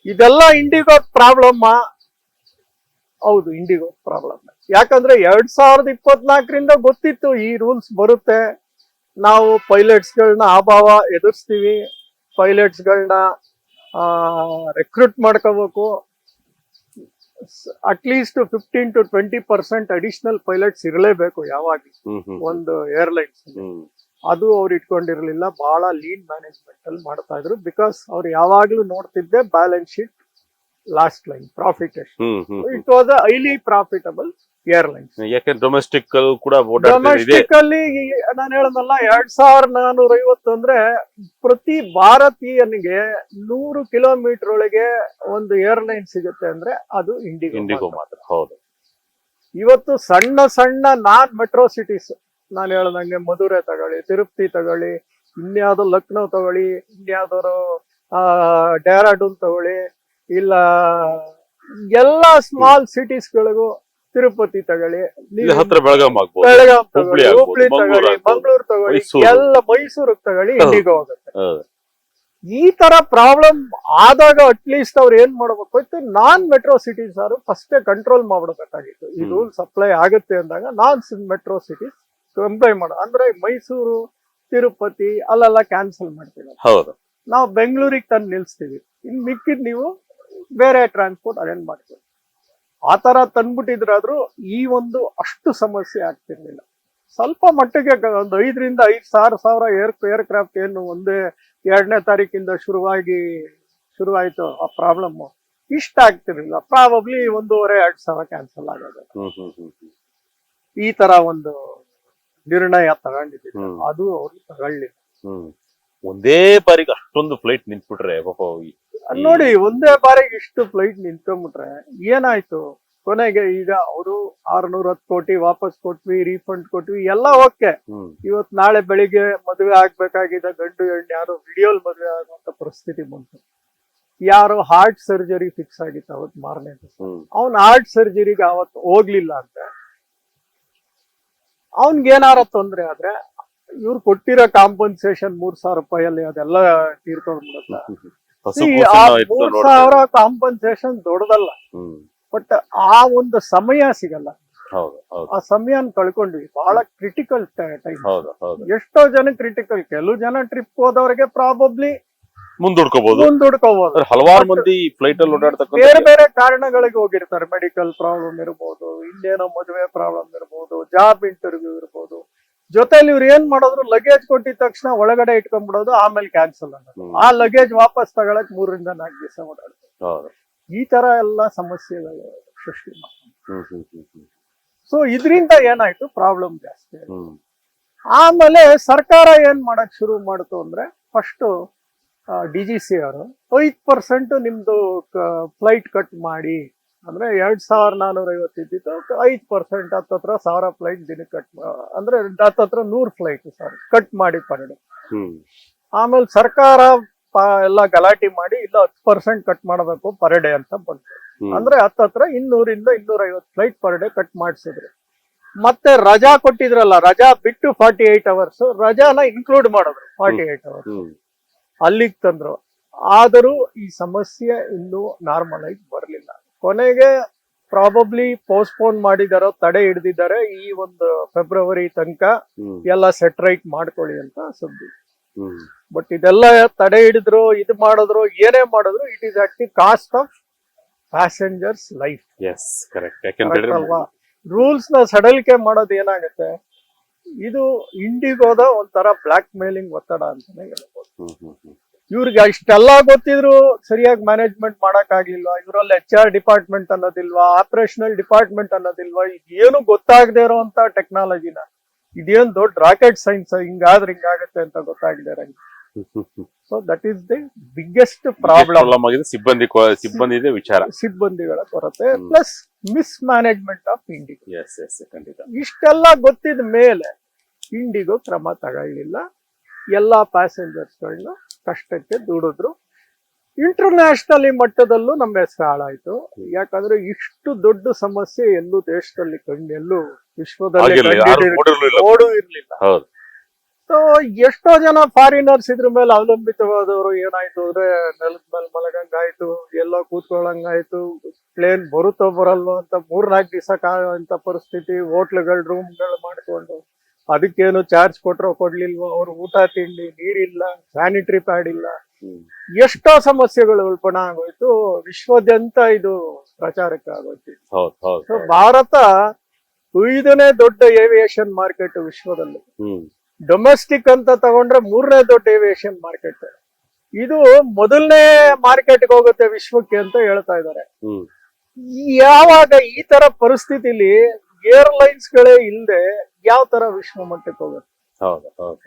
ಇದೆಲ್ಲ ಇಂಡಿಗೋ ಪ್ರಾಬ್ಲಮ್. ಹೌದು, ಇಂಡಿಗೋ ಪ್ರಾಬ್ಲಮ್. ಯಾಕಂದ್ರೆ 2024ರಿಂದ ಗೊತ್ತಿತ್ತು ಈ ರೂಲ್ಸ್ ಬರುತ್ತೆ, ನಾವು ಪೈಲಟ್ಸ್ಗಳನ್ನ ಅಭಾವ ಎದುರಿಸ್ತೀವಿ, ಪೈಲಟ್ಸ್ಗಳನ್ನ ರೆಕ್ರೂಟ್ ಮಾಡ್ಕೋಬೇಕು, ಅಟ್ಲೀಸ್ಟ್ 15 to 20% ಅಡಿಷನಲ್ ಪೈಲಟ್ಸ್ ಇರಲೇಬೇಕು ಯಾವಾಗ್ಲೂ ಒಂದು ಏರ್ಲೈನ್ಸ್. ಅದು ಅವ್ರು ಇಟ್ಕೊಂಡಿರ್ಲಿಲ್ಲ, ಬಹಳ ಲೀನ್ ಮ್ಯಾನೇಜ್ಮೆಂಟ್ ಅಲ್ಲಿ ಮಾಡ್ತಾ ಇದ್ರು. ಬಿಕಾಸ್ ಅವ್ರು ಯಾವಾಗ್ಲೂ ನೋಡ್ತಿದ್ದೆ balance sheet, last line profit ಎಷ್ಟು. It was a highly profitable airlines. ಯಾಕಂದ್ರೆ ಡೊಮೆಸ್ಟಿಕ್ ಅಲ್ಲಿ ನಾನು ಹೇಳದಲ್ಲ, 2,450 ಅಂದ್ರೆ ಪ್ರತಿ ಭಾರತೀಯನಿಗೆ 100 ಕಿಲೋಮೀಟರ್ ಒಳಗೆ ಒಂದು ಏರ್ಲೈನ್ ಸಿಗುತ್ತೆ ಅಂದ್ರೆ ಅದು ಇಂಡಿಗೋ ಮಾತ್ರ. ಹೌದು. ಇವತ್ತು ಸಣ್ಣ ಸಣ್ಣ ನಾನ್ ಮೆಟ್ರೋ ಸಿಟೀಸ್, ನಾನು ಹೇಳ್ದಂಗೆ ಮಧುರೆ ತಗೊಳ್ಳಿ, ತಿರುಪತಿ ತಗೊಳ್ಳಿ, ಇನ್ಯಾವುದೋ ಲಕ್ನೋ ತಗೊಳ್ಳಿ, ಇನ್ಯಾವುದಾದ್ರು ಡೆಹ್ರಾಡೂನ್ ತಗೊಳ್ಳಿ, ಇಲ್ಲ ಎಲ್ಲ ಸ್ಮಾಲ್ ಸಿಟೀಸ್ಗಳಿಗೂ ತಿರುಪತಿ ತಗೊಳ್ಳಿ, ಇದು ಹತ್ರ ಬೆಳಗಾಂ ಆಗ್ಬೋದು, ಬೆಳಗಾಂ ಹುಬ್ಳಿ ತಗೊಳ್ಳಿ, ಆಗ್ಬೋದು, ಹುಬ್ಳಿ ಮಂಗಳೂರು ತಗೊಳ್ಳಿ, ಆಗ್ಬೋದು, ಮಂಗಳೂರು ತಗೊಳ್ಳಿ, ಮೈಸೂರು. ಎಲ್ಲ ಮೈಸೂರಿಗೆ ತಗೊಳ್ಳಿ, ಇಂಡಿಗೋ ಹೋಗುತ್ತೆ. ಹೌದು. ಈ ತರ ಪ್ರಾಬ್ಲಮ್ ಆದಾಗ ಅಟ್ಲೀಸ್ಟ್ ಅವ್ರು ಏನ್ ಮಾಡ್ಬೇಕು, ನಾನ್ ಮೆಟ್ರೋ ಸಿಟೀಸ್ ಅವರು ಫಸ್ಟ್ ಕಂಟ್ರೋಲ್ ಮಾಡ್ಬಿಡ್ಬೇಕಾಗಿತ್ತು. ಈ ರೂಲ್ ಸಪ್ಲೈ ಆಗುತ್ತೆ ಅಂದಾಗ ನಾನ್ ಮೆಟ್ರೋ ಸಿಟೀಸ್ ಕಂಪ್ಲೈ ಅಂದ್ರೆ ಮೈಸೂರು, ತಿರುಪತಿ ಅಲ್ಲೆಲ್ಲ ಕ್ಯಾನ್ಸಲ್ ಮಾಡ್ತೀವಿ. ಹೌದು. ನಾವು ಬೆಂಗಳೂರಿಗೆ ತಂದು ನಿಲ್ಸ್ತೀವಿ, ಇನ್ ಮಿಕ್ಕಿದ್ ನೀವು ಬೇರೆ ಟ್ರಾನ್ಸ್ಪೋರ್ಟ್ ಅರೇಂಜ್ ಮಾಡ್ತೀವಿ. ಆ ತರ ತಂದ್ಬಿಟ್ಟಿದ್ರಾದ್ರೂ ಈ ಒಂದು ಅಷ್ಟು ಸಮಸ್ಯೆ ಆಗ್ತಿರ್ಲಿಲ್ಲ. ಸ್ವಲ್ಪ ಮಟ್ಟಿಗೆ ಒಂದು 5,000 to 5,000 ಏರ್ಕ್ರಾಫ್ಟ್ ಏನು ಒಂದೇ 2ನೇ ತಾರೀಕಿಂದ ಶುರುವಾಯ್ತು ಆ ಪ್ರಾಬ್ಲಮ್, ಇಷ್ಟ ಆಗ್ತಿರ್ಲಿಲ್ಲ. ಪ್ರಾಬಬ್ಲಿ 1,500-2 ಸಾವಿರ ಕ್ಯಾನ್ಸಲ್ ಆಗೋದು. ಈ ತರ ಒಂದು ನಿರ್ಣಯ ತಗೊಂಡಿದ್ದೀವಿ. ಅದು ಅವ್ರು ತಗೊಳ್ಳಿ. ಒಂದೇ ಬಾರಿಗೆ ಅಷ್ಟೊಂದು ಫ್ಲೈಟ್ ನಿಂತ್ಬಿಟ್ರೆ ಪಾಪ ನೋಡಿ, ಒಂದೇ ಬಾರಿಗೆ ಇಷ್ಟು ಫ್ಲೈಟ್ ನಿಂತ್ಕೊಂಡ್ಬಿಟ್ರೆ ಏನಾಯ್ತು ಕೊನೆಗೆ? ಈಗ ಅವರು 610 ಕೋಟಿ ವಾಪಸ್ ಕೊಟ್ವಿ, ರೀಫಂಡ್ ಕೊಟ್ವಿ, ಎಲ್ಲ ಓಕೆ. ಇವತ್ ನಾಳೆ ಬೆಳಿಗ್ಗೆ ಮದುವೆ ಆಗ್ಬೇಕಾಗಿದ್ದ ಗಂಡು ಹೆಣ್ಣು ಯಾರು ವಿಡಿಯೋಲ್ ಮದುವೆ ಆಗುವಂತ ಪರಿಸ್ಥಿತಿ ಬಂತು. ಯಾರು ಹಾರ್ಟ್ ಸರ್ಜರಿ ಫಿಕ್ಸ್ ಆಗಿತ್ತು ಅವತ್ತು ಮಾರನೇ ದಿವಸ, ಅವ್ನ್ ಹಾರ್ಟ್ ಸರ್ಜರಿಗೆ ಅವತ್ತು ಹೋಗ್ಲಿಲ್ಲ ಅಂತ ಅವ್ನ್ಗೇನಾರ ತೊಂದ್ರೆ ಆದ್ರೆ ಇವ್ರು ಕೊಟ್ಟಿರೋ ಕಾಂಪನ್ಸೇಷನ್ 3,000 ರೂಪಾಯಲ್ಲಿ ಅದೆಲ್ಲ ತೀರ್ಕೊಂಡ್ಬಿಡುತ್ತೆ. 3,000 ಕಾಂಪನ್ಸೇಷನ್ ದೊಡ್ಡದಲ್ಲ, ಬಟ್ ಆ ಒಂದು ಸಮಯ ಸಿಗಲ್ಲ. ಆ ಸಮಯನ ಕಳ್ಕೊಂಡ್ವಿ. ಬಹಳ ಕ್ರಿಟಿಕಲ್ ಟೈಮ್. ಎಷ್ಟೋ ಜನ ಕ್ರಿಟಿಕಲ್. ಕೆಲವು ಜನ ಟ್ರಿಪ್ ಹೋದವ್ರಿಗೆ ಪ್ರಾಬಬ್ಲಿ ಮುಂದೂಡ್ಕೋಬಹುದು. ಹಲವಾರು ಮಂದಿ ಫ್ಲೈಟ್ ಅಲ್ಲಿ ಓಡಾಡ್ತಕ್ಕಂಥ ಬೇರೆ ಬೇರೆ ಕಾರಣಗಳಿಗೆ ಹೋಗಿರ್ತಾರೆ. ಮೆಡಿಕಲ್ ಪ್ರಾಬ್ಲಮ್ ಇರ್ಬೋದು, ಇನ್ನೇನೋ ಮದುವೆ ಪ್ರಾಬ್ಲಮ್ ಇರ್ಬೋದು, ಜಾಬ್ ಇಂಟರ್ವ್ಯೂ ಇರ್ಬೋದು. ಜೊತೆಲಿ ಇವ್ರು ಏನ್ ಮಾಡೋದ್ರು, ಲಗೇಜ್ ಕೊಟ್ಟಿದ ತಕ್ಷಣ ಒಳಗಡೆ ಇಟ್ಕೊಂಡ್ಬಿಡೋದು, ಆಮೇಲೆ ಕ್ಯಾನ್ಸಲ್ ಆಗೋದು. ಆ ಲಗೇಜ್ ವಾಪಸ್ ತಗೊಳಕ್ 3 to 4 ದಿವಸ ಓಡಾಡ್ತಾರೆ. ಈ ತರ ಎಲ್ಲ ಸಮಸ್ಯೆಗಳು ಸೃಷ್ಟಿ ಮಾಡ್ತಾರೆ. ಸೊ ಇದರಿಂದ ಏನಾಯ್ತು, ಪ್ರಾಬ್ಲಮ್ ಜಾಸ್ತಿ ಆಯ್ತು. ಆಮೇಲೆ ಸರ್ಕಾರ ಏನ್ ಮಾಡಕ್ ಶುರು ಮಾಡ್ತು ಅಂದ್ರೆ, ಫಸ್ಟ್ DGC ಅವರು 5% ನಿಮ್ದು ಫ್ಲೈಟ್ ಕಟ್ ಮಾಡಿ, ಅಂದ್ರೆ 2,450 ಇದ್ದಿತ್ತು 5% ಹತ್ತತ್ರ 1,000 ಫ್ಲೈಟ್ ದಿನಕ್ಕೆ ಕಟ್, ಅಂದ್ರೆ ಹತ್ತತ್ರ 100 ಫ್ಲೈಟ್ ಕಟ್ ಮಾಡಿ ಪರ್ ಡೇ. ಆಮೇಲೆ ಸರ್ಕಾರ ಎಲ್ಲ ಗಲಾಟೆ ಮಾಡಿ ಇಲ್ಲ 10% ಕಟ್ ಮಾಡಬೇಕು ಪರ್ ಡೇ ಅಂತ ಬಂತು. ಅಂದ್ರೆ ಹತ್ತತ್ರ 200 ಇಂದ 250 ಫ್ಲೈಟ್ ಪರ್ ಡೇ ಕಟ್ ಮಾಡಿಸಿದ್ರು. ಮತ್ತೆ ರಜಾ ಕೊಟ್ಟಿದ್ರಲ್ಲ, ರಜಾ ಬಿಟ್ಟು 48 hours ರಜಾನ ಇನ್ಕ್ಲೂಡ್ ಮಾಡಿದ್ರು. 48 hours ಅಲ್ಲಿಗೆ ತಂದ್ರು. ಆದರೂ ಈ ಸಮಸ್ಯೆ ಇನ್ನೂ ನಾರ್ಮಲ್ ಆಗಿ ಬರ್ಲಿಲ್ಲ. ಕೊನೆಗೆ ಪ್ರಾಬಬ್ಲಿ ಪೋಸ್ಟ್ಪೋನ್ ಮಾಡಿದಾರೋ, ತಡೆ ಹಿಡ್ದಿದ್ದಾರೆ. ಈ ಒಂದು ಫೆಬ್ರವರಿ ತನಕ ಎಲ್ಲ ಸೆಟ್ರೈಟ್ ಮಾಡ್ಕೊಳ್ಳಿ ಅಂತ ಸುದ್ದಿ. ಬಟ್ ಇದೆಲ್ಲ ತಡೆ ಹಿಡಿದ್ರು, ಇದು ಮಾಡಿದ್ರು, ಏನೇ ಮಾಡಿದ್ರು, it is at the cost of passengers life. ಅಲ್ವಾ? ರೂಲ್ಸ್ ನ ಸಡಲಿಕೆ ಮಾಡೋದು ಏನಾಗುತ್ತೆ, ಇದು ಇಂಡಿಗೋದ ಒಂಥರ ಬ್ಲಾಕ್ ಮೇಲಿಂಗ್ ಒತ್ತಡ ಅಂತಾನೆ ಹೇಳ್ಬೋದು. ಇವ್ರಿಗೆ ಇಷ್ಟೆಲ್ಲ ಗೊತ್ತಿದ್ರು ಸರಿಯಾಗಿ ಮ್ಯಾನೇಜ್ಮೆಂಟ್ ಮಾಡಕ್ ಆಗ್ಲಿಲ್ವಾ? ಇವರಲ್ಲಿ HR ಡಿಪಾರ್ಟ್ಮೆಂಟ್ ಅನ್ನೋದಿಲ್ವಾ, ಆಪರೇಷನಲ್ ಡಿಪಾರ್ಟ್ಮೆಂಟ್ ಅನ್ನೋದಿಲ್ವಾ? ಇದೇನು ಗೊತ್ತಾಗದೆ ಇರೋಂತ ಟೆಕ್ನಾಲಜಿನ, ಇದೇನ್ ದೊಡ್ಡ ರಾಕೆಟ್ ಸೈನ್ಸ್, ಹಿಂಗಾದ್ರೆ ಹಿಂಗಾಗತ್ತೆ ಅಂತ ಗೊತ್ತಾಗದೆ. So that is the biggest problem ಆಗಿದೆ. ಸಿಬ್ಬಂದಿ ವಿಚಾರ, ಸಿಬ್ಬಂದಿಗಳ ಕೊರತೆ plus miss management of IndiGo. ಖಂಡಿತ. ಇಷ್ಟೆಲ್ಲ ಗೊತ್ತಿದ ಮೇಲೆ ಇಂಡಿಗೋ ಕ್ರಮ ತಗೊಳ್ಳಿಲ್ಲ. ಎಲ್ಲಾ ಪ್ಯಾಸೆಂಜರ್ಸ್ಗಳನ್ನ ಕಷ್ಟಕ್ಕೆ ದೂಡಿದ್ರು. ಇಂಟರ್ನ್ಯಾಷನಲ್ ಮಟ್ಟದಲ್ಲೂ ನಮ್ಮ ಹೆಸರು ಹಾಳಾಯ್ತು. ಯಾಕಂದ್ರೆ ಇಷ್ಟು ದೊಡ್ಡ ಸಮಸ್ಯೆ ಎಲ್ಲೂ ದೇಶದಲ್ಲಿ ಎಲ್ಲೂ ವಿಶ್ವದಲ್ಲಿ ನೋಡೂ ಇರ್ಲಿಲ್ಲ. ಸೊ ಎಷ್ಟೋ ಜನ ಫಾರಿನರ್ಸ್ ಇದ್ರ ಮೇಲೆ ಅವಲಂಬಿತವಾದವರು ಏನಾಯ್ತು ಅಂದ್ರೆ, ನೆಲದ ಮೇಲೆ ಮಲಗಂಗಾಯ್ತು, ಎಲ್ಲೋ ಕೂತ್ಕೊಳ್ಳಂಗಾಯ್ತು, ಪ್ಲೇನ್ ಬರುತ್ತೋ ಬರಲ್ವೋ ಅಂತ 3-4 ದಿವಸ ಕಾಯುವಂತ ಪರಿಸ್ಥಿತಿ. ಹೋಟ್ಲುಗಳು ರೂಮ್ಗಳು ಮಾಡ್ಕೊಂಡು ಅದಕ್ಕೇನು ಚಾರ್ಜ್ ಕೊಟ್ರೋ ಕೊಡ್ಲಿಲ್ವೋ, ಅವ್ರು ಊಟ ತಿಂಡಿ, ನೀರಿಲ್ಲ, ಸ್ಯಾನಿಟರಿ ಪ್ಯಾಡ್ ಇಲ್ಲ, ಎಷ್ಟೋ ಸಮಸ್ಯೆಗಳು ಉಲ್ಪಣ ಆಗೋಯ್ತು. ವಿಶ್ವದಾದ್ಯಂತ ಇದು ಪ್ರಚಾರಕ್ಕೆ ಆಗೋಯ್ತು. ಸೊ ಭಾರತ 5ನೇ ದೊಡ್ಡ ಏವಿಯೇಷನ್ ಮಾರ್ಕೆಟ್ ವಿಶ್ವದಲ್ಲಿ. ಡೊಮೆಸ್ಟಿಕ್ ಅಂತ ತಗೊಂಡ್ರೆ 3ನೇ ದೊಡ್ಡ ಏವಿಯೇಷನ್ ಮಾರ್ಕೆಟ್. ಇದು ಮೊದಲನೇ ಮಾರ್ಕೆಟ್ಗೆ ಹೋಗುತ್ತೆ ವಿಶ್ವಕ್ಕೆ ಅಂತ ಹೇಳ್ತಾ ಇದ್ದಾರೆ. ಯಾವಾಗ ಈ ತರ ಪರಿಸ್ಥಿತಿಲಿ ಏರ್ಲೈನ್ಸ್ ಗಳೇ ಇಲ್ಲದೆ ಯಾವ ತರ ವಿಶ್ವ ಮಟ್ಟಕ್ಕೆ ಹೋಗುತ್ತೆ?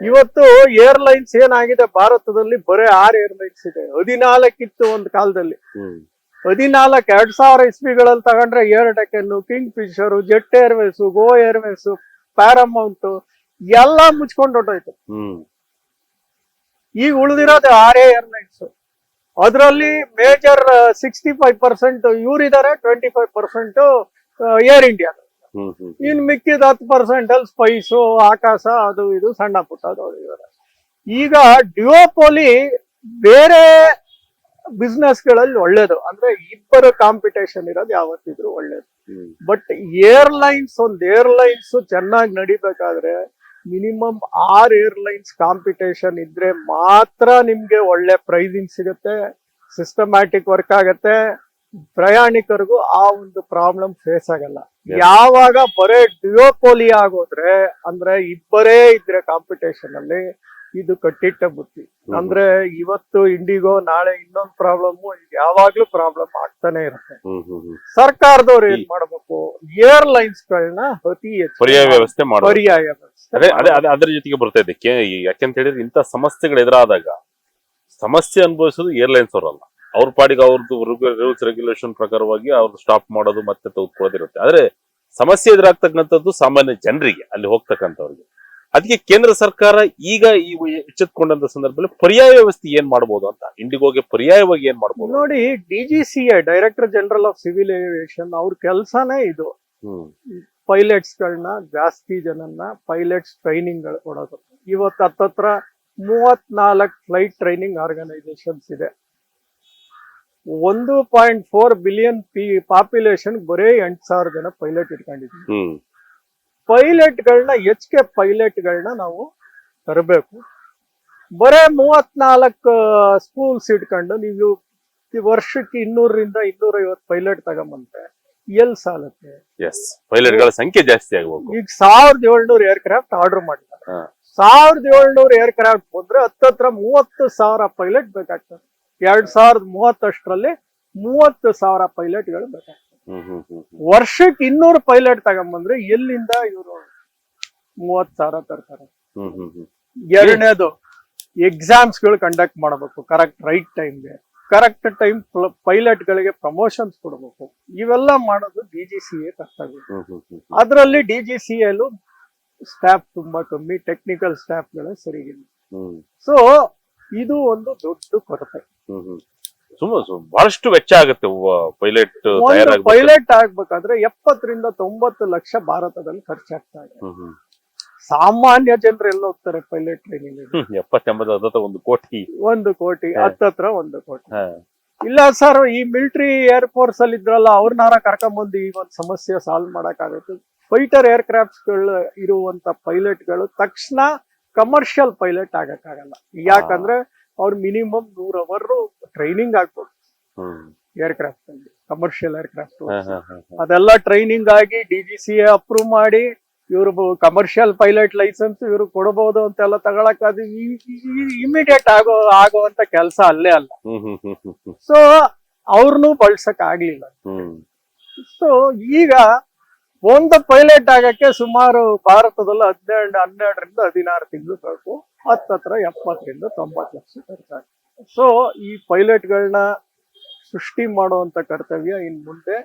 ಇವತ್ತು ಏರ್ಲೈನ್ಸ್ ಏನಾಗಿದೆ ಭಾರತದಲ್ಲಿ, ಬರೀ 6 ಏರ್ಲೈನ್ಸ್ ಇದೆ. 14 ಇತ್ತು ಒಂದು ಕಾಲದಲ್ಲಿ. 14 2000 ಇಸ್ವಿಗಳಲ್ಲಿ ತಗೊಂಡ್ರೆ air Deccan, Kingfisher, Jet Airways, Go Airways, Paramount ಎಲ್ಲ ಮುಚ್ಕೊಂಡು ಹೊಟ್ಟೋಯ್ತು. ಈಗ ಉಳಿದಿರೋದು 6 ಏರ್ಲೈನ್ಸ್. ಅದರಲ್ಲಿ ಮೇಜರ್ 65% ಇವರಿದ್ದಾರೆ, 25% ಏರ್ ಇಂಡಿಯಾ. ಹ್ಮ್ ಹ್ಮ್ ಇನ್ ಮಿಕ್ಕಿದ 10% ಅಲ್ಲಿ ಸ್ಪೈಸು, ಆಕಾಶ, ಅದು ಇದು ಸಣ್ಣ ಪುಟ್ಟ ಇದ್ದಾರೆ. ಈಗ ಡ್ಯುಯೋಪೋಲಿ ಬೇರೆ ಬಿಸ್ನೆಸ್ ಗಳಲ್ಲಿ ಒಳ್ಳೇದು, ಅಂದ್ರೆ ಇಬ್ಬರು ಕಾಂಪಿಟೇಷನ್ ಇರೋದು ಯಾವತ್ತಿದ್ರು ಒಳ್ಳೇದು. ಹ್ಮ್ ಬಟ್ ಏರ್ಲೈನ್ಸ್ ಚೆನ್ನಾಗಿ ನಡಿಬೇಕಾದ್ರೆ ಮಿನಿಮಮ್ 6 ಏರ್ಲೈನ್ಸ್ ಕಾಂಪಿಟೇಷನ್ ಇದ್ರೆ ಮಾತ್ರ ನಿಮ್ಗೆ ಒಳ್ಳೆ ಪ್ರೈಸಿಂಗ್ ಸಿಗುತ್ತೆ, ಸಿಸ್ಟಮ್ಯಾಟಿಕ್ ವರ್ಕ್ ಆಗತ್ತೆ, ಪ್ರಯಾಣಿಕರಿಗೂ ಆ ಒಂದು ಪ್ರಾಬ್ಲಮ್ ಫೇಸ್ ಆಗಲ್ಲ. ಯಾವಾಗ ಬರೇ ಡ್ಯುಯೋಪೋಲಿ ಆಗೋದ್ರೆ, ಅಂದ್ರೆ ಇಬ್ಬರೇ ಇದ್ರೆ ಕಾಂಪಿಟೇಷನ್ ಅಲ್ಲಿ, ಇದು ಕಟ್ಟಿಟ್ಟ ಬುತ್ತಿ. ಅಂದ್ರೆ ಇವತ್ತು ಇಂಡಿಗೋ, ನಾಳೆ ಇನ್ನೊಂದು ಪ್ರಾಬ್ಲಮ್, ಯಾವಾಗ್ಲೂ ಪ್ರಾಬ್ಲಮ್ ಆಗ್ತಾನೆ ಇರುತ್ತೆ. ಹ್ಮ್ ಹ್ಮ್ ಹ್ಮ್ ಸರ್ಕಾರದವ್ರು ಏನ್ ಮಾಡ್ಬೇಕು, ಏರ್ಲೈನ್ಸ್ ಗಳನ್ನ ಅತಿ ಹೆಚ್ಚು ಪರ್ಯಾಯ ವ್ಯವಸ್ಥೆ ಮಾಡೋದು. ಪರ್ಯಾಯ ವ್ಯವಸ್ಥೆ ಅದೇ ಅದೇ ಅದೇ ಅದ್ರ ಜೊತೆಗೆ ಬರ್ತಾ ಇದೆ. ಯಾಕೆಂತ ಹೇಳಿದ್ರೆ ಇಂಥ ಸಮಸ್ಯೆಗಳು ಎದುರಾದಾಗ ಸಮಸ್ಯೆ ಅನುಭವಿಸೋದು ಏರ್ಲೈನ್ಸ್ ಅವರಲ್ಲ, ಅವ್ರ ಪಾಡಿಗೆ ಅವ್ರದ್ದು ರೂಲ್ಸ್ ರೆಗ್ಯುಲೇಷನ್ ಪ್ರಕಾರವಾಗಿ ಅವ್ರು ಸ್ಟಾಪ್ ಮಾಡೋದು ಮತ್ತೆ ತೆಗೆದುಕೊಳ್ಳೋದಿರುತ್ತೆ. ಆದ್ರೆ ಸಮಸ್ಯೆ ಎದುರಾಗ್ತಕ್ಕಂಥದ್ದು ಸಾಮಾನ್ಯ ಜನರಿಗೆ, ಅಲ್ಲಿ ಹೋಗ್ತಕ್ಕಂಥವ್ರಿಗೆ. ಅದಕ್ಕೆ ಕೇಂದ್ರ ಸರ್ಕಾರ ಈಗ ಈ ಎಚ್ಚೆತ್ಕೊಂಡಂತ ಸಂದರ್ಭದಲ್ಲಿ ಪರ್ಯಾಯ ವ್ಯವಸ್ಥೆ ಏನ್ ಮಾಡಬಹುದು ಅಂತ, ಇಂಡಿಗೋಗೆ ಪರ್ಯಾಯವಾಗಿ ಏನ್ ಮಾಡಬಹುದು ನೋಡಿ. DGCA, director general of civil aviation, ಅವ್ರ ಕೆಲಸನೇ ಇದು. ಪೈಲಟ್ಸ್ ಗಳನ್ನ, ಜಾಸ್ತಿ ಜನನ್ನ ಪೈಲಟ್ಸ್ ಟ್ರೈನಿಂಗ್ ಕೊಡೋದು. ಇವತ್ತು ಹತ್ತತ್ರ 34 ಫ್ಲೈಟ್ ಟ್ರೈನಿಂಗ್ ಆರ್ಗನೈಸೇಷನ್ಸ್ ಇದೆ. 1.4 ಬಿಲಿಯನ್ ಪಾಪ್ಯುಲೇಷನ್, ಬರೇ 8,000 ಜನ ಪೈಲಟ್ ಇಟ್ಕೊಂಡಿದ್ದೀವಿ. ಪೈಲಟ್ ಗಳನ್ನ, HK ಪೈಲಟ್ ಗಳನ್ನ ನಾವು ತರಬೇಕು. ಬರೇ 34 ಸ್ಕೂಲ್ಸ್ ಇಟ್ಕೊಂಡು ನೀವು ವರ್ಷಕ್ಕೆ 200ರಿಂದ 250 ಪೈಲಟ್ ತಗೊಂಬಂದ್ರೆ ಎಲ್ ಸಾಲತ್ತೆ? ಪೈಲಟ್ ಗಳ ಸಂಖ್ಯೆ ಜಾಸ್ತಿ ಆಗಬೇಕು. ಈಗ 1700 ಏರ್ಕ್ರಾಫ್ಟ್ ಆರ್ಡರ್ ಮಾಡಿದ್ದಾರೆ. 1700 ಏರ್ಕ್ರಾಫ್ಟ್ ಬಂದ್ರೆ ಹತ್ತತ್ರ 30,000 ಪೈಲಟ್ ಬೇಕಾಗ್ತದೆ. 2030 30,000 ಪೈಲಟ್ಗಳು ಬೇಕಾಗ್ತದೆ. ವರ್ಷಕ್ಕೆ 200 ಪೈಲಟ್ ತಗೊಂಬಂದ್ರೆ ಎಲ್ಲಿಂದ ಇವರು 30,000 ತರ್ತಾರೆ? ಎರಡನೇದು, ಎಕ್ಸಾಮ್ಸ್ ಗಳು ಕಂಡಕ್ಟ್ ಮಾಡಬೇಕು ಕರೆಕ್ಟ್ ರೈಟ್ ಟೈಮ್ಗೆ. ಕರೆಕ್ಟ್ ಟೈಮ್ ಪೈಲಟ್ ಗಳಿಗೆ ಪ್ರಮೋಷನ್ಸ್ ಕೊಡಬೇಕು. ಇವೆಲ್ಲ ಮಾಡೋದು DGCA ಕರ್ತವ್ಯ. ಅದರಲ್ಲಿ DGCA ಸ್ಟಾಫ್ ತುಂಬಾ ಕಮ್ಮಿ, ಟೆಕ್ನಿಕಲ್ ಸ್ಟಾಫ್ ಗಳು ಸರಿಗಿಲ್ಲ. ಸೊ ಇದು ಒಂದು ದೊಡ್ಡ ಕೊರತೆ. ಬಹಳಷ್ಟು ವೆಚ್ಚ ಆಗುತ್ತೆ ಪೈಲಟ್ ಪೈಲಟ್ ಆಗ್ಬೇಕಾದ್ರೆ 70ರಿಂದ 90 ಲಕ್ಷ ಭಾರತದಲ್ಲಿ ಖರ್ಚಾಗ್ತಾ ಇದೆ. ಸಾಮಾನ್ಯ ಜನರು ಎಲ್ಲ ಹೋಗ್ತಾರೆ ಪೈಲಟ್ ಟ್ರೈನಿಂಗ್? 70-80 1 ಕೋಟಿ ಹತ್ತತ್ರ 1 ಕೋಟಿ. ಇಲ್ಲ ಸರ್, ಈ ಮಿಲಿಟರಿ ಏರ್ಫೋರ್ಸ್ ಅಲ್ಲಿ ಇದ್ರಲ್ಲ, ಅವ್ರನ್ನಾರ ಕರ್ಕೊಂಬಂದು ಈ ಒಂದು ಸಮಸ್ಯೆ ಸಾಲ್ವ್ ಮಾಡಕ್ ಆಗುತ್ತೆ. ಫೈಟರ್ ಏರ್ಕ್ರಾಫ್ಟ್ಸ್ ಗಳು ಇರುವಂತ ಪೈಲಟ್ ಗಳು ತಕ್ಷಣ ಕಮರ್ಷಿಯಲ್ ಪೈಲಟ್ ಆಗಕ್ಕಾಗಲ್ಲ. ಯಾಕಂದ್ರೆ ಅವ್ರು ಮಿನಿಮಮ್ 100 ಅವರ್ ಟ್ರೈನಿಂಗ್ ಆಗ್ಬೋದು ಏರ್ಕ್ರಾಫ್ಟ್ ಅಲ್ಲಿ, ಕಮರ್ಷಿಯಲ್ ಏರ್ಕ್ರಾಫ್ಟ್. ಅದೆಲ್ಲ ಟ್ರೈನಿಂಗ್ ಆಗಿ DGCA ಅಪ್ರೂವ್ ಮಾಡಿ ಇವ್ರು ಕಮರ್ಷಿಯಲ್ ಪೈಲಟ್ ಲೈಸೆನ್ಸ್ ಇವ್ರು ಕೊಡಬಹುದು ಅಂತೆಲ್ಲ ತಗೊಳಕ್, ಅದು ಇಮಿಡಿಯೇಟ್ ಆಗುವಂತ ಕೆಲಸ ಅಲ್ಲೇ ಅಲ್ಲ. ಸೊ ಅವ್ರನ್ನೂ ಬಳಸಕ್ ಆಗ್ಲಿಲ್ಲ. ಸೊ ಈಗ ಒಂದು ಪೈಲಟ್ ಆಗಕ್ಕೆ ಸುಮಾರು ಭಾರತದಲ್ಲಿ 12ರಿಂದ 16 ತಿಂಗಳು ಬೇಕು. ಹತ್ತತ್ರ 70ರಿಂದ 90 ಲಕ್ಷ ಖರ್ಚಾಗುತ್ತೆ. ಸೊ ಈ ಪೈಲಟ್ ಗಳನ್ನ ಸೃಷ್ಟಿ ಮಾಡುವಂತ ಕರ್ತವ್ಯ ಇನ್ ಮುಂದೆ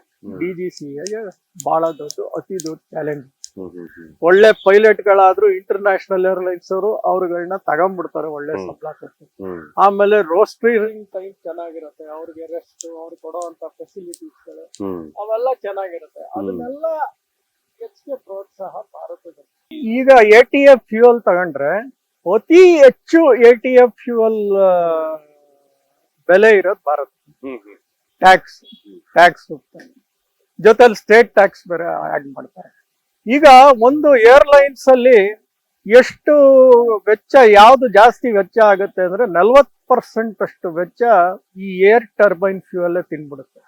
DGCA ಬಹಳ ಅತಿ ದೊಡ್ಡ ಚಾಲೆಂಜ್. ಒಳ್ಳೆ ಪೈಲಟ್ ಗಳಾದ್ರೂ ಇಂಟರ್ನ್ಯಾಷನಲ್ ಏರ್ಲೈನ್ಸ್ ಅವರು ಅವ್ರಗಳನ್ನ ತಗೊಂಡ್ಬಿಡ್ತಾರೆ, ಒಳ್ಳೆ ಸಂಬಳ ಕೊಟ್ಟು. ಆಮೇಲೆ ರೋಸ್ಟ್ರಿಂಗ್ ಟೈಮ್ ಚೆನ್ನಾಗಿರುತ್ತೆ, ಅವ್ರಿಗೆ ರೆಸ್ಟ್, ಅವ್ರು ಕೊಡುವಂತ ಫೆಸಿಲಿಟೀಸ್ ಗಳು ಅವೆಲ್ಲ ಚೆನ್ನಾಗಿರುತ್ತೆ. ಅದನ್ನೆಲ್ಲ ಹೆಚ್ಚಿಗೆ ಪ್ರೋತ್ಸಾಹ ಭಾರತದಲ್ಲಿ. ಈಗ ATF ಫ್ಯೂಯಲ್ ತಗೊಂಡ್ರೆ ಅತಿ ಹೆಚ್ಚು ATF ಫ್ಯೂಯಲ್ ಬೆಲೆ ಇರೋದು ಭಾರತ. ಟ್ಯಾಕ್ಸ್ ಜೊತೆಲಿ ಸ್ಟೇಟ್ ಟ್ಯಾಕ್ಸ್ ಬೇರೆ ಆಡ್ ಮಾಡ್ತಾರೆ. ಈಗ ಒಂದು ಏರ್ಲೈನ್ಸ್ ಅಲ್ಲಿ ಎಷ್ಟು ವೆಚ್ಚ, ಯಾವ್ದು ಜಾಸ್ತಿ ವೆಚ್ಚ ಆಗುತ್ತೆ ಅಂದ್ರೆ 40% ಅಷ್ಟು ವೆಚ್ಚ ಈ ಏರ್ ಟರ್ಬೈನ್ ಫ್ಯೂಯಲ್ ತಿನ್ಬಿಡುತ್ತೆ.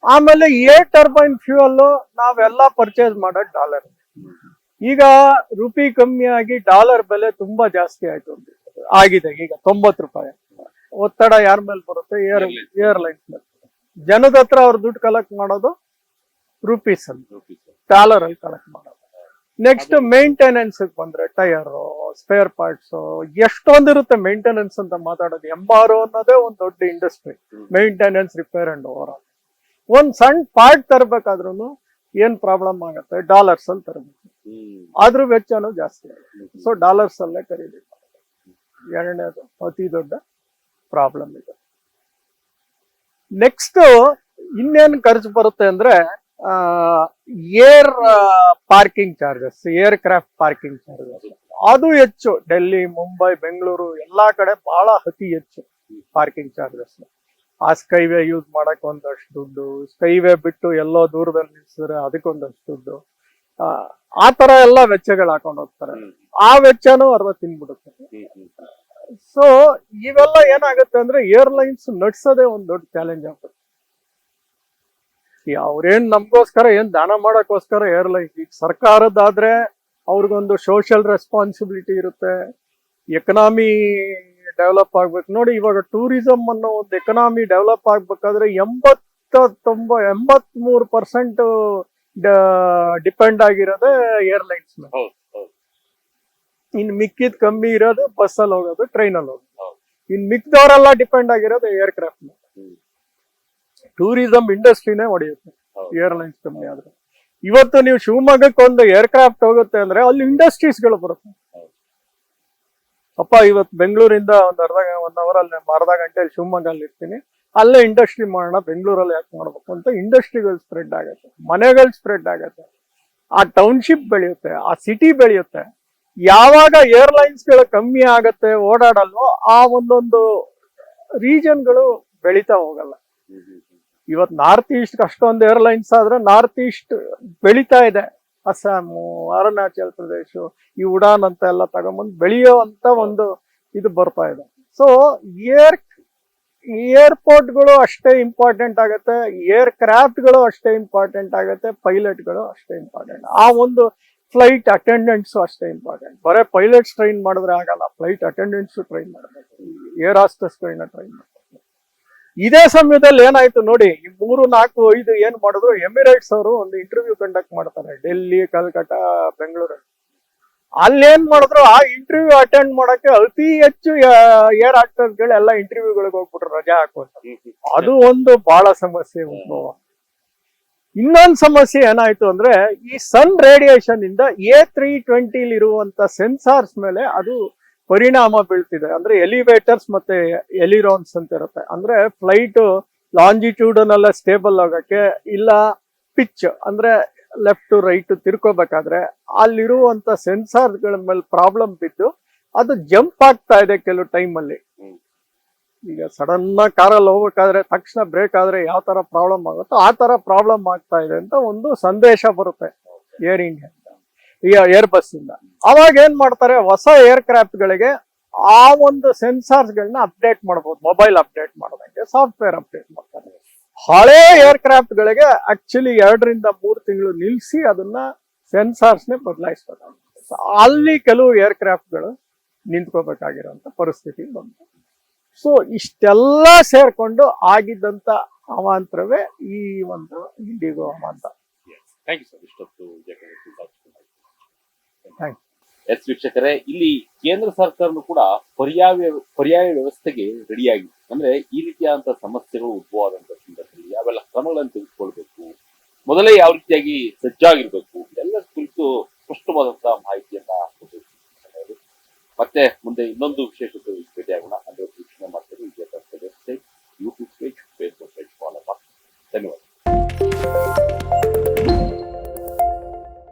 ಆಮೇಲೆ ಏರ್ ಟರ್ಬೈನ್ ಫ್ಯೂಯಲ್ ನಾವೆಲ್ಲ ಪರ್ಚೇಸ್ ಮಾಡೋದು ಡಾಲರ್. ಈಗ ರೂಪಿ ಕಮ್ಮಿ ಆಗಿ ಡಾಲರ್ ಬೆಲೆ ತುಂಬಾ ಜಾಸ್ತಿ ಆಗಿದೆ. ಈಗ 90 ರೂಪಾಯಿ. ಒತ್ತಡ ಯಾರ ಮೇಲೆ ಬರುತ್ತೆ? ಏರ್ಲೈನ್ಸ್ ಮೇಲೆ. ಜನದ ಹತ್ರ ಅವ್ರ ದುಡ್ಡು ಕಲೆಕ್ಟ್ ಮಾಡೋದು ರುಪೀಸ್ ಅಲ್ಲಿ, ಡಾಲರ್ ಅಲ್ಲಿ ಕಲೆಕ್ಟ್ ಮಾಡೋದು. ನೆಕ್ಸ್ಟ್ ಮೇಂಟೆನೆನ್ಸ್ ಬಂದ್ರೆ ಟೈರ್, ಸ್ಪೇರ್ ಪಾರ್ಟ್ಸ್ ಎಷ್ಟೊಂದಿರುತ್ತೆ ಮೇಂಟೆನೆನ್ಸ್ ಅಂತ ಮಾತಾಡೋದು. MRO ಅನ್ನೋದೇ ಒಂದು ದೊಡ್ಡ industry, maintenance, repair and over all. ಒಂದ್ ಸಣ್ಣ ಪಾರ್ಟ್ ತರಬೇಕಾದ್ರೂ ಏನ್ ಪ್ರಾಬ್ಲಮ್ ಆಗತ್ತೆ? ಡಾಲರ್ಸ್ ಅಲ್ಲಿ ತರಬೇಕು, ಅದ್ರ ವೆಚ್ಚನೂ ಜಾಸ್ತಿ ಆಗುತ್ತೆ. ಸೊ ಡಾಲರ್ಸ್ ಅಲ್ಲೇ ಖರೀದಿ ಮಾಡೋದು ಎರಡನೇದು ಅತಿ ದೊಡ್ಡ ಪ್ರಾಬ್ಲಮ್ ಇದೆ. ನೆಕ್ಸ್ಟ್ ಇನ್ನೇನ್ ಖರ್ಚು ಬರುತ್ತೆ ಅಂದ್ರೆ air parking charges, air craft parking charges ಅದು ಹೆಚ್ಚು. ಡೆಲ್ಲಿ, ಮುಂಬೈ, ಬೆಂಗಳೂರು ಎಲ್ಲಾ ಕಡೆ ಬಹಳ ಅತಿ ಹೆಚ್ಚು ಪಾರ್ಕಿಂಗ್ ಚಾರ್ಜಸ್. ಆ ಸ್ಕೈವೇ ಯೂಸ್ ಮಾಡಕ್ ಒಂದಷ್ಟು ದುಡ್ಡು, ಸ್ಕೈವೇ ಬಿಟ್ಟು ಎಲ್ಲೋ ದೂರದಲ್ಲಿ ನಿಲ್ಸಿದ್ರೆ ಅದಕ್ಕೊಂದಷ್ಟು ದುಡ್ಡು, ಆ ತರ ಎಲ್ಲ ವೆಚ್ಚಗಳು ಹಾಕೊಂಡು ಹೋಗ್ತಾರೆ. ಆ ವೆಚ್ಚನೂ ಅರ್ಧ ತಿನ್ಬಿಡುತ್ತೆ. ಸೊ ಇವೆಲ್ಲ ಏನಾಗುತ್ತೆ ಅಂದ್ರೆ ಏರ್ಲೈನ್ಸ್ ನಡ್ಸೋದೇ ಒಂದ್ ದೊಡ್ಡ ಚಾಲೆಂಜ್ ಆಗ್ತದೆ. ಅವ್ರೇನ್ ನಮ್ಗೋಸ್ಕರ ಏನ್ ದಾನ ಮಾಡಕ್ಕೋಸ್ಕರ ಏರ್ಲೈನ್ಸ್, ಈಗ ಸರ್ಕಾರದಾದ್ರೆ ಅವ್ರಿಗೊಂದು ಸೋಷಿಯಲ್ ರೆಸ್ಪಾನ್ಸಿಬಿಲಿಟಿ ಇರುತ್ತೆ, ಎಕನಾಮಿ ಡೆವಲಪ್ ಆಗ್ಬೇಕು. ನೋಡಿ ಇವಾಗ ಟೂರಿಸಂ ಅನ್ನೋ ಒಂದು ಎಕನಾಮಿ ಡೆವಲಪ್ ಆಗ್ಬೇಕಾದ್ರೆ 83% ಡಿಪೆಂಡ್ ಆಗಿರೋದೇ ಏರ್ಲೈನ್ಸ್ ಮೇಲೆ. ಇನ್ ಮಿಕ್ಕಿದ್ ಕಮ್ಮಿ ಇರೋದು ಬಸ್ಸಲ್ಲಿ ಹೋಗೋದು, ಟ್ರೈನಲ್ಲಿ ಹೋಗೋದು. ಇನ್ ಮಿಕ್ದವರೆಲ್ಲ ಡಿಪೆಂಡ್ ಆಗಿರೋದು ಏರ್ಕ್ರಾಫ್ಟ್ ಮೇಲೆ. ಟೂರಿಸಂ ಇಂಡಸ್ಟ್ರಿನೇ ಹೊಡೆಯುತ್ತೆ ಏರ್ಲೈನ್ಸ್ ಕಮ್ಮಿ ಆದ್ರೆ. ಇವತ್ತು ನೀವು ಶಿವಮೊಗ್ಗಕ್ಕೆ ಒಂದು ಏರ್ಕ್ರಾಫ್ಟ್ ಹೋಗುತ್ತೆ ಅಂದ್ರೆ ಅಲ್ಲಿ ಇಂಡಸ್ಟ್ರೀಸ್ಗಳು ಬರುತ್ತೆ. ಅಪ್ಪ ಇವತ್ತು ಬೆಂಗಳೂರಿಂದ ಒಂದ್ ಅವರ್ ಅಲ್ಲಿ ಅರ್ಧ ಗಂಟೆಯಲ್ಲಿ ಶಿವಮೊಗ್ಗಲ್ಲಿ ಇರ್ತೀನಿ, ಅಲ್ಲೇ ಇಂಡಸ್ಟ್ರಿ ಮಾಡೋಣ, ಬೆಂಗಳೂರಲ್ಲಿ ಯಾಕೆ ಮಾಡ್ಬೇಕು ಅಂತ ಇಂಡಸ್ಟ್ರಿಗಳು ಸ್ಪ್ರೆಡ್ ಆಗುತ್ತೆ, ಮನೆಗಳು ಸ್ಪ್ರೆಡ್ ಆಗುತ್ತೆ, ಆ ಟೌನ್ಶಿಪ್ ಬೆಳೆಯುತ್ತೆ, ಆ ಸಿಟಿ ಬೆಳೆಯುತ್ತೆ. ಯಾವಾಗ ಏರ್ಲೈನ್ಸ್ ಗಳು ಕಮ್ಮಿ ಆಗತ್ತೆ, ಓಡಾಡಲ್ವೋ, ಆ ಒಂದೊಂದು ರೀಜನ್ಗಳು ಬೆಳೀತಾ ಹೋಗಲ್ಲ. ಇವತ್ ನಾರ್ತ್ ಈಸ್ಟ್ ಅಷ್ಟೊಂದು ಏರ್ಲೈನ್ಸ್ ಆದ್ರೆ ನಾರ್ತ್ ಈಸ್ಟ್ ಬೆಳೀತಾ ಇದೆ. ಅಸ್ಸಾಮು, ಅರುಣಾಚಲ್ ಪ್ರದೇಶ, ಈ ಉಡಾನ್ ಅಂತ ಎಲ್ಲ ತಗೊಂಬಂದು ಬೆಳೆಯೋ ಅಂತ ಒಂದು ಇದು ಬರ್ತಾ ಇದೆ. ಸೊ ಏರ್ಪೋರ್ಟ್ಗಳು ಅಷ್ಟೇ ಇಂಪಾರ್ಟೆಂಟ್ ಆಗತ್ತೆ, ಏರ್ ಕ್ರಾಫ್ಟ್ಗಳು ಅಷ್ಟೇ ಇಂಪಾರ್ಟೆಂಟ್ ಆಗತ್ತೆ, ಪೈಲಟ್ಗಳು ಅಷ್ಟೇ ಇಂಪಾರ್ಟೆಂಟ್. ಆ ಒಂದು ಫ್ಲೈಟ್ ಅಟೆಂಡೆಂಟ್ಸ್ ಅಷ್ಟೇ ಇಂಪಾರ್ಟೆಂಟ್. ಬರೇ ಪೈಲಟ್ಸ್ ಟ್ರೈನ್ ಮಾಡಿದ್ರೆ ಆಗಲ್ಲ, ಫ್ಲೈಟ್ ಅಟೆಂಡೆಂಟ್ಸ್ ಟ್ರೈನ್ ಮಾಡಬೇಕು, ಏರ್ ಹಾಸ್ಟೆಸ್ಗಳನ್ನ ಟ್ರೈನ್ ಮಾಡಬೇಕು. ಇದೇ ಸಮಯದಲ್ಲಿ ಏನಾಯ್ತು ನೋಡಿ, ಈ 3, 4, 5 ಏನ್ ಮಾಡಿದ್ರು, ಎಮಿರೇಟ್ಸ್ ಅವರು ಒಂದು ಇಂಟರ್ವ್ಯೂ ಕಂಡಕ್ಟ್ ಮಾಡ್ತಾರೆ ಡೆಲ್ಲಿ, ಕಲ್ಕಟ್ಟ, ಬೆಂಗಳೂರು. ಅಲ್ಲೇನ್ ಮಾಡಿದ್ರು, ಆ ಇಂಟರ್ವ್ಯೂ ಅಟೆಂಡ್ ಮಾಡಕ್ಕೆ ಅತಿ ಹೆಚ್ಚು ಏರ್ ಆಕ್ಟರ್ಸ್ಗಳೆಲ್ಲ ಇಂಟರ್ವ್ಯೂಗಳಿಗೆ ಹೋಗ್ಬಿಟ್ರು ರಜಾ ಹಾಕೋದು. ಅದು ಒಂದು ಬಹಳ ಸಮಸ್ಯೆ ಉದ್ಭವ. ಇನ್ನೊಂದು ಸಮಸ್ಯೆ ಏನಾಯ್ತು ಅಂದ್ರೆ, ಈ ಸನ್ ರೇಡಿಯೇಷನ್ ಇಂದ A320 ಇರುವಂತ ಸೆನ್ಸಾರ್ಸ್ ಮೇಲೆ ಅದು ಪರಿಣಾಮ ಬೀಳ್ತಿದೆ. ಅಂದ್ರೆ ಎಲಿವೇಟರ್ಸ್ ಮತ್ತೆ ಎಲಿರಾನ್ಸ್ ಅಂತ ಇರುತ್ತೆ. ಅಂದ್ರೆ ಫ್ಲೈಟ್ ಲಾಂಜಿಟ್ಯೂಡನಲ್ಲ ಸ್ಟೇಬಲ್ ಆಗಕ್ಕೆ, ಇಲ್ಲ ಪಿಚ್ ಅಂದ್ರೆ ಲೆಫ್ಟ್ ಟು ರೈಟ್ ತಿರ್ಕೋಬೇಕಾದ್ರೆ ಅಲ್ಲಿರುವಂತ ಸೆನ್ಸಾರ್ಗಳ ಮೇಲೆ ಪ್ರಾಬ್ಲಮ್ ಬಿದ್ದು ಅದು ಜಂಪ್ ಆಗ್ತಾ ಇದೆ ಕೆಲವು ಟೈಮ್ ಅಲ್ಲಿ. ಈಗ ಸಡನ್ ಕಾರಲ್ಲಿ ಹೋಗ್ಬೇಕಾದ್ರೆ ತಕ್ಷಣ ಬ್ರೇಕ್ ಆದ್ರೆ ಯಾವ ತರ ಪ್ರಾಬ್ಲಮ್ ಆಗುತ್ತೋ ಆ ತರ ಪ್ರಾಬ್ಲಮ್ ಆಗ್ತಾ ಇದೆ ಅಂತ ಒಂದು ಸಂದೇಶ ಬರುತ್ತೆ ಏರ್ ಇಂಡಿಯಾ, ಏರ್ ಬಸ್ ಇಂದ. ಅವಾಗ ಏನ್ ಮಾಡ್ತಾರೆ, ಹೊಸ ಏರ್ ಕ್ರಾಫ್ಟ್ ಗಳಿಗೆ ಆ ಒಂದು ಸೆನ್ಸಾರ್ಸ್ ಗಳನ್ನ ಅಪ್ಡೇಟ್ ಮಾಡಬಹುದು, ಮೊಬೈಲ್ ಅಪ್ಡೇಟ್ ಮಾಡೋದಂಗೆ ಸಾಫ್ಟ್ವೇರ್ ಅಪ್ಡೇಟ್ ಮಾಡ್ತಾರೆ. ಹಳೆ ಏರ್ ಕ್ರಾಫ್ಟ್ ಗಳಿಗೆ ಆಕ್ಚುಲಿ 2 ರಿಂದ 3 ತಿಂಗಳು ನಿಲ್ಸಿ ಅದನ್ನ ಸೆನ್ಸಾರ್ಸ್ ನೇ ಬದಲಾಯಿಸಬೇಕಾಗುತ್ತೆ. ಅಲ್ಲಿ ಕೆಲವು ಏರ್ ಕ್ರಾಫ್ಟ್ ಗಳು ನಿಂತ್ಕೋಬೇಕಾಗಿರೋಂತ ಪರಿಸ್ಥಿತಿ ಬಂತು. ಸೊ ಇಷ್ಟೆಲ್ಲ ಸೇರ್ಕೊಂಡು ಆಗಿದ್ದಂತ ಅವಾಂತರವೇ ಈ ಒಂದು ಇಂಡಿಗೋ ಅವಾಂತರ. Thank you sir. ಇಷ್ಟೊತ್ತು ಎಸ್ ವೀಕ್ಷಕರೇ, ಇಲ್ಲಿ ಕೇಂದ್ರ ಸರ್ಕಾರನು ಕೂಡ ಪರ್ಯಾಯ ವ್ಯವಸ್ಥೆಗೆ ರೆಡಿಯಾಗಿದೆ. ಅಂದ್ರೆ ಈ ರೀತಿಯಾದಂತಹ ಸಮಸ್ಯೆಗಳು ಉದ್ಭವ ಆದಂತ ಸಂದರ್ಭದಲ್ಲಿ ಯಾವೆಲ್ಲ ಕ್ರಮಗಳನ್ನು ತೆಗೆದುಕೊಳ್ಬೇಕು, ಮೊದಲೇ ಯಾವ ರೀತಿಯಾಗಿ ಸಜ್ಜಾಗಿರ್ಬೇಕು, ಎಲ್ಲ ಕುರಿತು ಸ್ಪಷ್ಟವಾದಂತಹ ಮಾಹಿತಿಯನ್ನ ಕೊಡಬೇಕು. ಮತ್ತೆ ಮುಂದೆ ಇನ್ನೊಂದು ವಿಶೇಷತೆ ಭೇಟಿಯಾಗೋಣ. ಅಂದ್ರೆ ವೀಕ್ಷಣೆ ಮಾಡ್ತಾರೆ Vijaya website, YouTube page, Facebook page follow ಮಾಡಿ. ಧನ್ಯವಾದ.